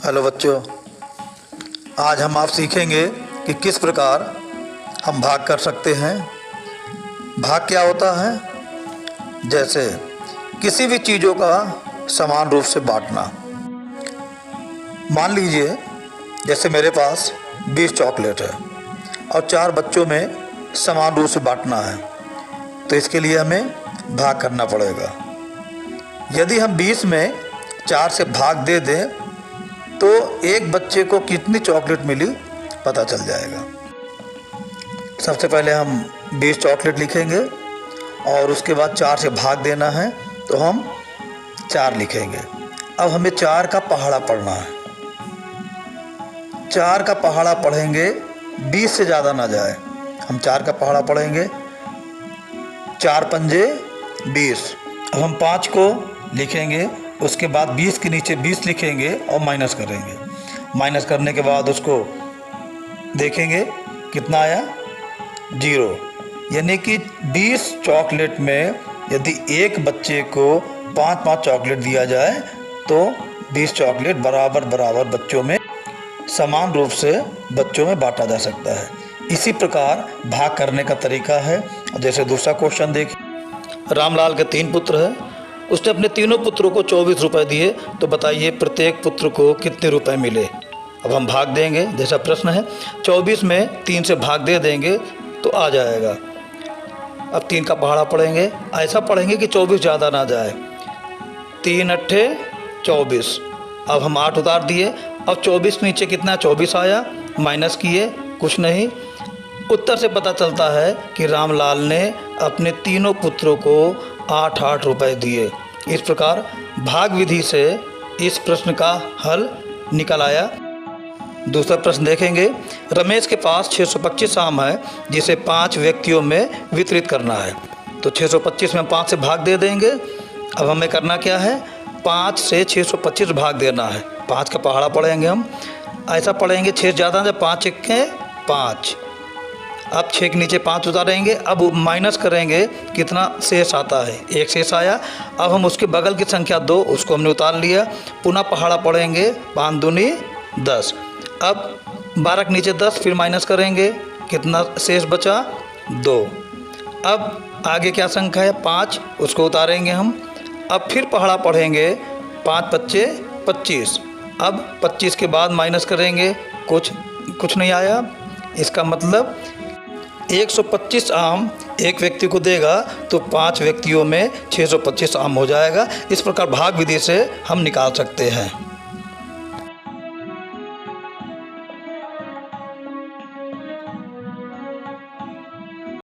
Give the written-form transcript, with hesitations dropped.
Hello बच्चों, आज हम आप सीखेंगे कि किस प्रकार हम भाग कर सकते हैं। भाग क्या होता है? जैसे किसी भी चीज़ों का समान रूप से बांटना। मान लीजिए जैसे मेरे पास 20 चॉकलेट है और 4 बच्चों में समान रूप से बांटना है, तो इसके लिए हमें भाग करना पड़ेगा। यदि हम 20 में 4 से भाग दे दें तो एक बच्चे को कितनी चॉकलेट मिली पता चल जाएगा। सबसे पहले हम 20 चॉकलेट लिखेंगे और उसके बाद 4 से भाग देना है तो हम 4 लिखेंगे। अब हमें 4 का पहाड़ा पढ़ना है। 4 का पहाड़ा पढ़ेंगे, 20 से ज़्यादा ना जाए। हम 4 का पहाड़ा पढ़ेंगे, 4 पंजे 20। अब हम 5 को लिखेंगे, उसके बाद 20 के नीचे 20 लिखेंगे और माइनस करेंगे। माइनस करने के बाद उसको देखेंगे कितना आया, 0। यानी कि 20 चॉकलेट में यदि एक बच्चे को 5-5 चॉकलेट दिया जाए तो 20 चॉकलेट बराबर बराबर बच्चों में समान रूप से बच्चों में बांटा जा सकता है। इसी प्रकार भाग करने का तरीका है। जैसे दूसरा क्वेश्चन देखिए, रामलाल के 3 पुत्र हैं। उसने अपने तीनों पुत्रों को 24 रुपये दिए, तो बताइए प्रत्येक पुत्र को कितने रुपए मिले। अब हम भाग देंगे, जैसा प्रश्न है 24 में 3 से भाग दे देंगे तो आ जाएगा। अब 3 का पहाड़ा पढ़ेंगे, ऐसा पढ़ेंगे कि 24 ज़्यादा ना जाए। 3 अट्ठे 24। अब हम 8 उतार दिए। अब 24 नीचे कितना 24 आया, माइनस किए, कुछ नहीं। उत्तर से पता चलता है कि रामलाल ने अपने तीनों पुत्रों को 8-8 रुपये दिए। इस प्रकार भाग विधि से इस प्रश्न का हल निकल आया। दूसरा प्रश्न देखेंगे, रमेश के पास 625 आम है जिसे 5 व्यक्तियों में वितरित करना है। तो 625 में 5 से भाग दे देंगे। अब हमें करना क्या है, 5 से 625 भाग देना है। 5 का पहाड़ा पढ़ेंगे हम, ऐसा पढ़ेंगे 6 ज़्यादा है, 5 1 5। अब 6 के नीचे 5 उतारेंगे। अब माइनस करेंगे, कितना शेष आता है, 1 शेष आया। अब हम उसके बगल की संख्या 2, उसको हमने उतार लिया। पुनः पहाड़ा पढ़ेंगे, 5 दूनी 10। अब 12 के नीचे 10, फिर माइनस करेंगे, कितना शेष बचा 2। अब आगे क्या संख्या है 5, उसको उतारेंगे हम। अब फिर पहाड़ा पढ़ेंगे, 5 पच्चे 25। अब 25 के बाद माइनस करेंगे, कुछ नहीं आया। इसका मतलब 125 आम एक व्यक्ति को देगा तो 5 व्यक्तियों में 625 आम हो जाएगा। इस प्रकार भाग विधि से हम निकाल सकते हैं।